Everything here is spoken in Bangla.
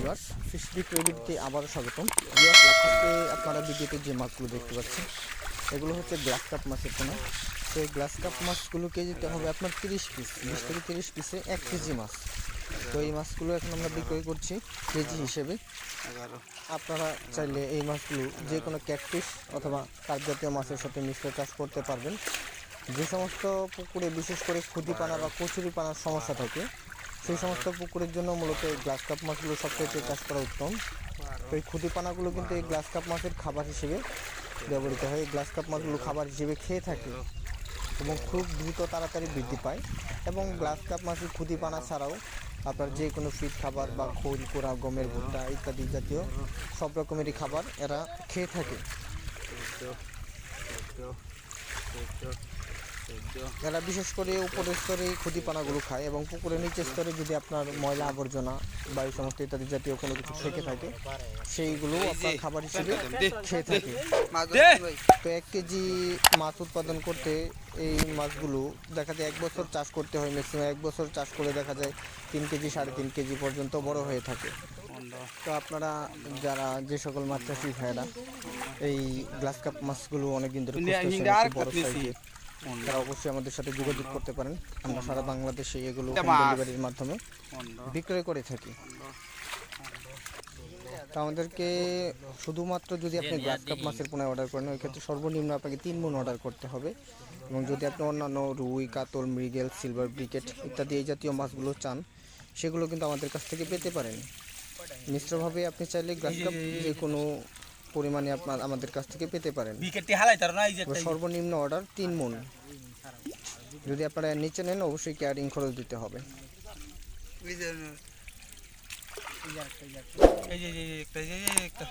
ভিউয়ার্স, ফিশ বিক্রয় ভিডিওতে আবারও স্বাগতম। ভিউয়ার্স, আজকে আপনারা ভিডিওতে যে মাছগুলো দেখতে পাচ্ছেন এগুলো হচ্ছে গ্লাস কাপ মাছের পোনা। তো এই গ্লাস কাপ মাছগুলো কেজিতে হবে আপনার 30 পিস, 20 থেকে 30 পিসে 1 কেজি মাছ। তো এই মাছগুলো এখন আমরা বিক্রয় করছি কেজি হিসেবে। আপনারা চাইলে এই মাছগুলো যে কোনো ক্যাটফিশ অথবা কার্প জাতীয় মাছের সাথে মিশ্র চাষ করতে পারবেন। যে সমস্ত পুকুরে বিশেষ করে খুদিপানা বা কচুরিপানার সমস্যা থাকে সেই সমস্ত পুকুরের জন্য মূলত এই গ্লাস কাপ মাছগুলো সবচেয়ে চাষ করা উত্তম। তো এই খুদিপানাগুলো কিন্তু এই গ্লাস কাপ মাছের খাবার হিসেবে ব্যবহৃত হয়। এই গ্লাস কাপ মাছগুলো খাবার হিসেবে খেয়ে থাকে এবং খুব দ্রুত তাড়াতাড়ি বৃদ্ধি পায়। এবং গ্লাস কাপ মাছের খুদিপানা ছাড়াও আপনার যে কোনো ফিড খাবার বা খোল কোড়া গমের ভুট্টা ইত্যাদি জাতীয় সব রকমেরই খাবার এরা খেয়ে থাকে। এরা বিশেষ করে উপরের স্তরে খুদিপানাগুলো খায় এবং পুকুরের নিচের স্তরে যদি আপনার ময়লা আবর্জনা বা এই সমস্ত ইত্যাদি জাতীয় কোনো কিছু থেকে থাকে সেইগুলো আপনার খাবার হিসেবে খেয়ে থাকে। তো 1 কেজি মাছ উৎপাদন করতে এই মাছগুলো দেখা যায় 1 বছর চাষ করতে হয়। ম্যাক্সিমাম 1 বছর চাষ করে দেখা যায় 3 কেজি 3.5 কেজি পর্যন্ত বড় হয়ে থাকে। তো আপনারা যারা যে সকল মাছ চাষি ভাইয়েরা এই গ্লাস কাপ মাছগুলো অনেকদিন ধরে বড় সাইজের, তারা অবশ্যই আমাদের সাথে যোগাযোগ করতে পারেন। আমরা সারা বাংলাদেশে এগুলো হোম ডেলিভারির মাধ্যমে বিক্রয় করে থাকি। তো আমাদেরকে শুধুমাত্র যদি আপনি গ্লাস কাপ মাছের পোনা অর্ডার করেন ওই ক্ষেত্রে সর্বনিম্ন আপনাকে 3 মণ অর্ডার করতে হবে। এবং যদি আপনি অন্যান্য রুই কাতল মৃগেল সিলভার ব্রিকেট ইত্যাদি এই জাতীয় মাছগুলো চান সেগুলো কিন্তু আমাদের কাছ থেকে পেতে পারেন। মিশ্রভাবে আপনি চাইলে গ্লাস কাপ যে কোনো পরিমাণে আপনার আমাদের কাছ থেকে পেতে পারেন। সর্বনিম্ন অর্ডার 3 মণ। যদি আপনারা নিচে নেন অবশ্যই ক্যারিং খরচ দিতে হবে। এই যে একটা